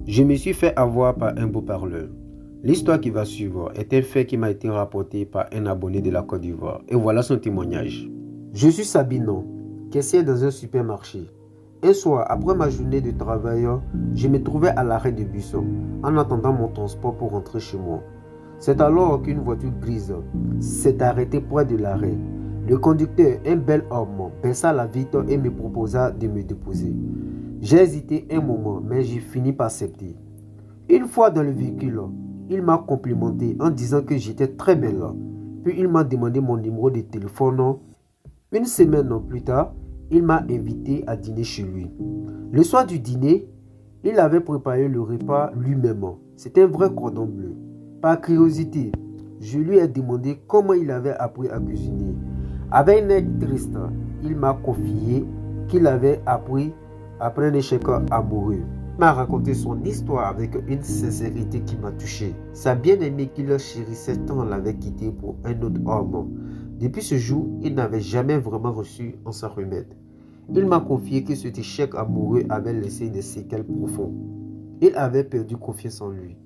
Je me suis fait avoir par un beau parleur. L'histoire qui va suivre est un fait qui m'a été rapporté par un abonné de la Côte d'Ivoire. Et voilà son témoignage. Je suis Sabino, caissière dans un supermarché. Un soir, après ma journée de travail, je me trouvais à l'arrêt de bus en attendant mon transport pour rentrer chez moi. C'est alors qu'une voiture grise s'est arrêtée près de l'arrêt. Le conducteur, un bel homme, baissa la vitre et me proposa de me déposer. J'ai hésité un moment, mais j'ai fini par accepter. Une fois dans le véhicule, il m'a complimenté en disant que j'étais très belle. Puis il m'a demandé mon numéro de téléphone. Une semaine plus tard, il m'a invité à dîner chez lui. Le soir du dîner, il avait préparé le repas lui-même. C'était un vrai cordon bleu. Par curiosité, je lui ai demandé comment il avait appris à cuisiner. Avec un air triste, il m'a confié qu'il avait appris après un échec amoureux. Il m'a raconté son histoire avec une sincérité qui m'a touché. Sa bien-aimée qu'il chérissait tant l'avait quitté pour un autre homme. Depuis ce jour, il n'avait jamais vraiment reçu en s'en remettre. Il m'a confié que cet échec amoureux avait laissé des séquelles profondes. Il avait perdu confiance en lui,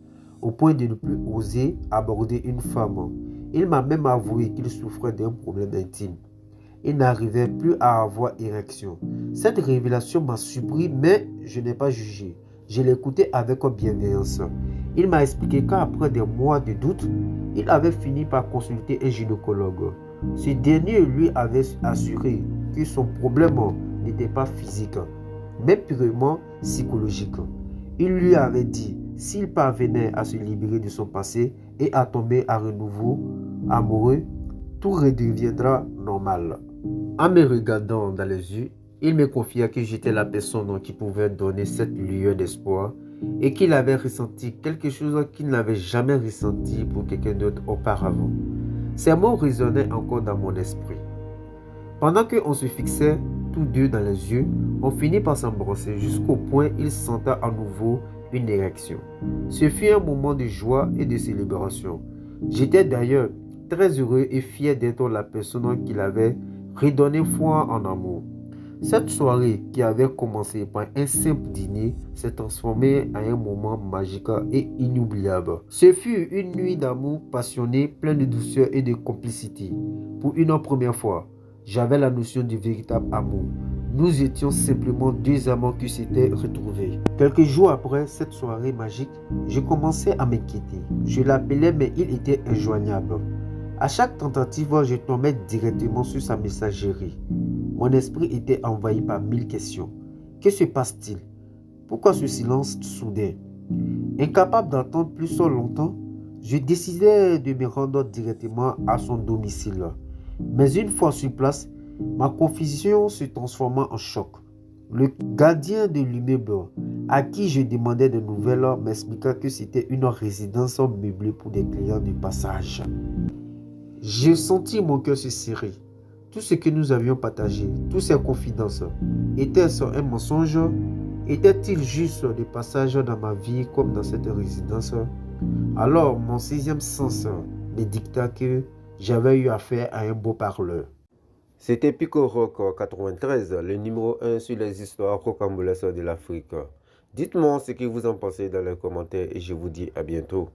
au point de ne plus oser aborder une femme. Il m'a même avoué qu'il souffrait d'un problème intime. Il n'arrivait plus à avoir érection. Cette révélation m'a surpris, mais je n'ai pas jugé. Je l'écoutais avec bienveillance. Il m'a expliqué qu'après des mois de doute, il avait fini par consulter un gynécologue. Ce dernier lui avait assuré que son problème n'était pas physique, mais purement psychologique. Il lui avait dit, s'il parvenait à se libérer de son passé et à tomber à renouveau amoureux, tout redeviendra normal. En me regardant dans les yeux, il me confia que j'étais la personne qui pouvait donner cette lueur d'espoir et qu'il avait ressenti quelque chose qu'il n'avait jamais ressenti pour quelqu'un d'autre auparavant. Ces mots résonnaient encore dans mon esprit. Pendant qu'on se fixait tous deux dans les yeux, on finit par s'embrasser jusqu'au point où il sentait à nouveau une érection. Ce fut un moment de joie et de célébration. J'étais d'ailleurs très heureux et fier d'être la personne qui l'avait redonné foi en amour. Cette soirée qui avait commencé par un simple dîner s'est transformée en un moment magique et inoubliable. Ce fut une nuit d'amour passionné, pleine de douceur et de complicité. Pour une première fois, j'avais la notion du véritable amour. Nous étions simplement deux amants qui s'étaient retrouvés. Quelques jours après cette soirée magique, je commençais à m'inquiéter. Je l'appelais mais il était injoignable. À chaque tentative, je tombais directement sur sa messagerie. Mon esprit était envahi par 1000 questions. Que se passe-t-il? Pourquoi ce silence soudain? Incapable d'attendre plus longtemps, je décidai de me rendre directement à son domicile. Mais une fois sur place, ma confusion se transforma en choc. Le gardien de l'immeuble, à qui je demandais des nouvelles, m'expliqua que c'était une résidence meublée pour des clients de passage. J'ai senti mon cœur se serrer. Tout ce que nous avions partagé, toutes ces confidences, était-ce un mensonge? Était-il juste de passage dans ma vie comme dans cette résidence? Alors mon sixième sens me dicta que j'avais eu affaire à un beau parleur. C'était Pico Rock 93, le numéro 1 sur les histoires rocambolesques de l'Afrique. Dites-moi ce que vous en pensez dans les commentaires et je vous dis à bientôt.